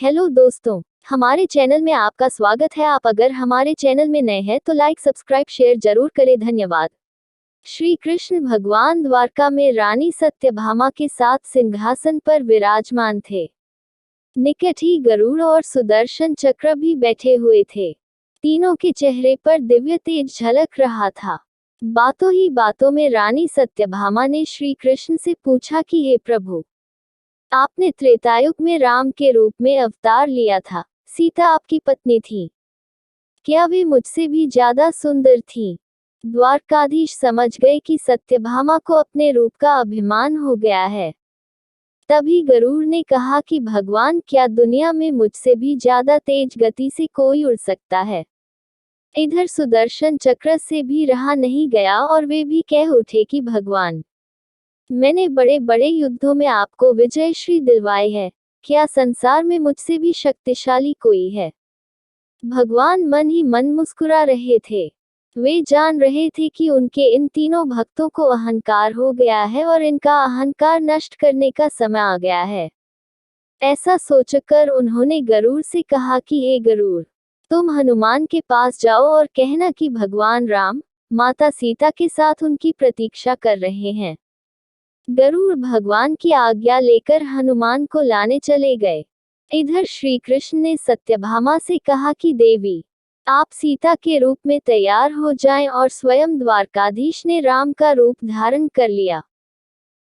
Hello दोस्तों, हमारे channel में आपका स्वागत है। आप अगर हमारे चैनल में नए हैं तो लाइक सब्सक्राइब शेयर जरूर करें। धन्यवाद। श्री कृष्ण भगवान द्वारका में रानी सत्यभामा के साथ सिंहासन पर विराजमान थे। निकट ही गरुड़ और सुदर्शन चक्र भी बैठे हुए थे। तीनों के चेहरे पर दिव्य तेज झलक रहा था। बातों ही बातों में रानी सत्यभामा ने श्री कृष्ण से पूछा कि हे प्रभु, आपने त्रेतायुग में राम के रूप में अवतार लिया था। सीता आपकी पत्नी थी, क्या वे मुझसे भी ज्यादा सुंदर थी? द्वारकाधीश समझ गए कि सत्यभामा को अपने रूप का अभिमान हो गया है। तभी गरुड़ ने कहा कि भगवान, क्या दुनिया में मुझसे भी ज्यादा तेज गति से कोई उड़ सकता है? इधर सुदर्शन चक्र से भी रहा नहीं गया और वे भी कह उठे कि भगवान, मैंने बड़े बड़े युद्धों में आपको विजयश्री दिलवाई है, क्या संसार में मुझसे भी शक्तिशाली कोई है? भगवान मन ही मन मुस्कुरा रहे थे। वे जान रहे थे कि उनके इन तीनों भक्तों को अहंकार हो गया है और इनका अहंकार नष्ट करने का समय आ गया है। ऐसा सोचकर उन्होंने गरुड़ से कहा कि हे गरुड़, तुम हनुमान के पास जाओ और कहना कि भगवान राम माता सीता के साथ उनकी प्रतीक्षा कर रहे हैं। गरुड़ भगवान की आज्ञा लेकर हनुमान को लाने चले गए। इधर श्री कृष्ण ने सत्यभामा से कहा कि देवी, आप सीता के रूप में तैयार हो जाएं, और स्वयं द्वारकाधीश ने राम का रूप धारण कर लिया।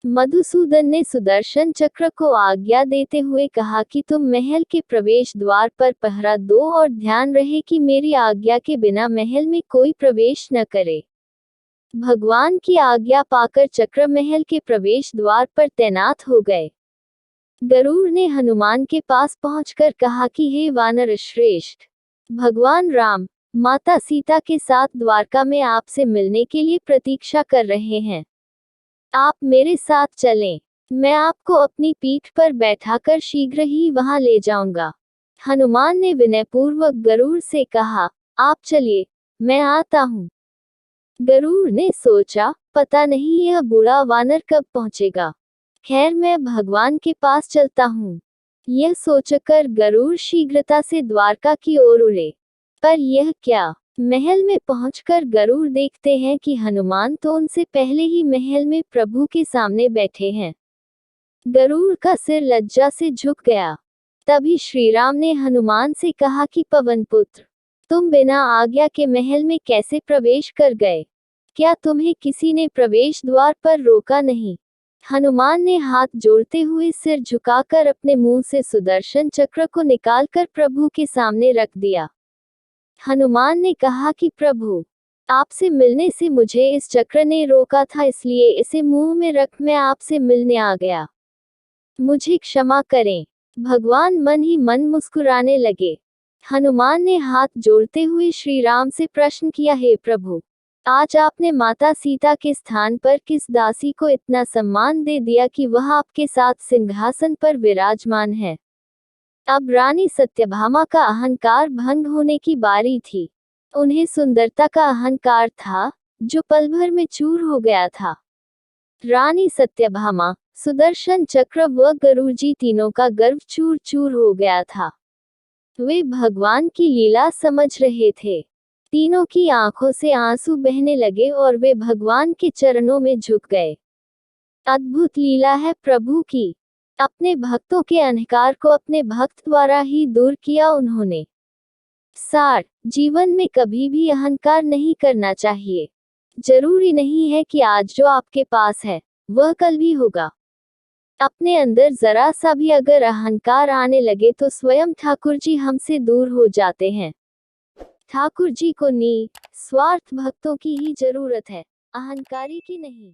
मधुसूदन ने सुदर्शन चक्र को आज्ञा देते हुए कहा कि तुम महल के प्रवेश द्वार पर पहरा दो और ध्यान रहे कि मेरी आज्ञा के बिना महल में कोई प्रवेश न करे। भगवान की आज्ञा पाकर चक्र महल के प्रवेश द्वार पर तैनात हो गए। गरुड़ ने हनुमान के पास पहुंचकर कहा कि हे वानर श्रेष्ठ, भगवान राम माता सीता के साथ द्वारका में आपसे मिलने के लिए प्रतीक्षा कर रहे हैं। आप मेरे साथ चलें, मैं आपको अपनी पीठ पर बैठाकर शीघ्र ही वहां ले जाऊंगा। हनुमान ने विनयपूर्वक गरुड़ से कहा, आप चलिए, मैं आता हूँ। गरुड़ ने सोचा, पता नहीं यह बूढ़ा वानर कब पहुंचेगा, खैर मैं भगवान के पास चलता हूँ। यह सोचकर गरुड़ शीघ्रता से द्वारका की ओर उड़े। पर यह क्या, महल में पहुंचकर गरुड़ देखते हैं कि हनुमान तो उनसे पहले ही महल में प्रभु के सामने बैठे हैं। गरुड़ का सिर लज्जा से झुक गया। तभी श्री राम ने हनुमान से कहा कि पवन पुत्र, तुम बिना आज्ञा के महल में कैसे प्रवेश कर गए? क्या तुम्हें किसी ने प्रवेश द्वार पर रोका नहीं? हनुमान ने हाथ जोड़ते हुए सिर झुकाकर अपने मुंह से सुदर्शन चक्र को निकालकर प्रभु के सामने रख दिया। हनुमान ने कहा कि प्रभु, आपसे मिलने से मुझे इस चक्र ने रोका था, इसलिए इसे मुंह में रख मैं आपसे मिलने आ गया। मुझे क्षमा करें। भगवान मन ही मन मुस्कुराने लगे। हनुमान ने हाथ जोड़ते हुए श्री राम से प्रश्न किया, हे प्रभु, आज आपने माता सीता के स्थान पर किस दासी को इतना सम्मान दे दिया कि वह आपके साथ सिंहासन पर विराजमान है? अब रानी सत्यभामा का अहंकार भंग होने की बारी थी। उन्हें सुंदरता का अहंकार था, जो पल भर में चूर हो गया था। रानी सत्यभामा, सुदर्शन चक्र व गरुड़ जी तीनों का गर्व चूर चूर हो गया था। वे भगवान की लीला समझ रहे थे। तीनों की आंखों से आंसू बहने लगे और वे भगवान के चरणों में झुक गए। अद्भुत लीला है प्रभु की। अपने भक्तों के अहंकार को अपने भक्त द्वारा ही दूर किया उन्होंने। सार, जीवन में कभी भी अहंकार नहीं करना चाहिए। जरूरी नहीं है कि आज जो आपके पास है वह कल भी होगा। अपने अंदर जरा सा भी अगर अहंकार आने लगे तो स्वयं ठाकुर जी हमसे दूर हो जाते हैं। ठाकुर जी को निस्वार्थ भक्तों की ही जरूरत है, अहंकारी की नहीं।